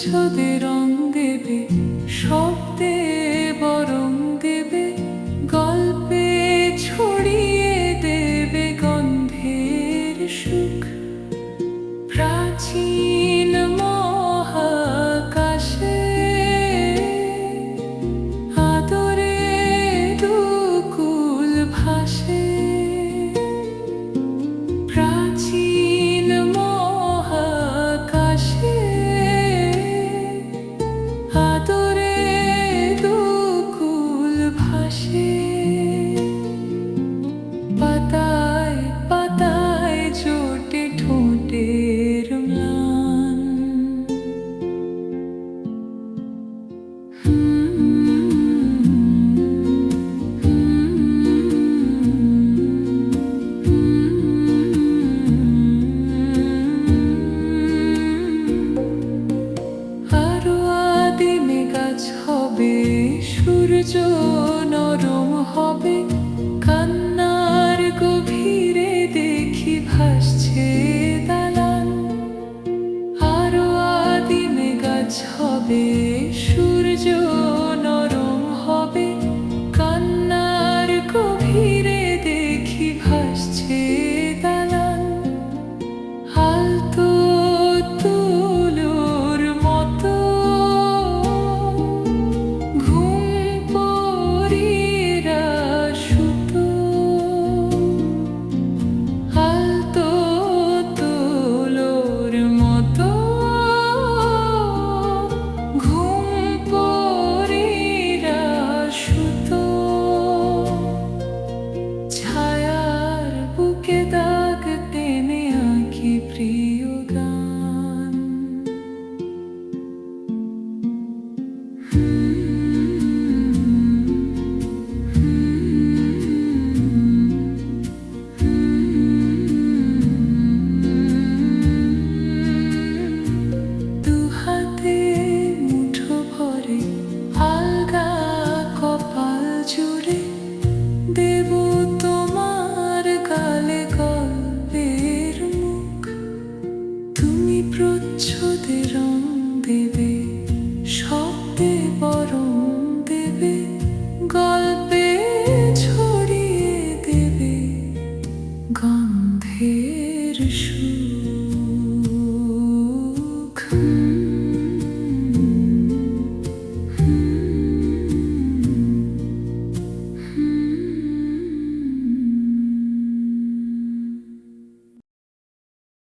প্রচ্ছদে রং দেবে, শব্দে বরং দেবে, গল্পে ছড়িয়ে দেবে গন্ধের সুখ। প্রাচীন মহাকাশে আদরে দুকুল ভাসে। প্রাচীন মহাকাশে আদরে দুকুল ভাসে। পাতায় পাতায় জোটে ঠোঁটের ম্লান। আরো আদিমে গাছ হবে, সূর্য নরম হবে, কান্নার গভীরে দেখি ভাসছে দালান। আরো আদিমে গাছ হবে, সূর্য নরম হবে, কান্নার গভীরে দেখি ভাসছে দালান। আলতো তুলোর মতো ঘুম পরীরা শুতো। আলতো তুলোর মতো ঘুম পরীরা শুতো। ছায়ার বুকে দাগ টেনে আঁকি প্রিয় গান। দু হাতে মুঠো ভরে আলগা কপাল জুড়ে দেব তোমার গালে গল্পের মুখ। তুমি প্রচ্ছদে রং দেবে, শব্দে বরং দেবে, গল্পে ছড়িয়ে দেবে গান।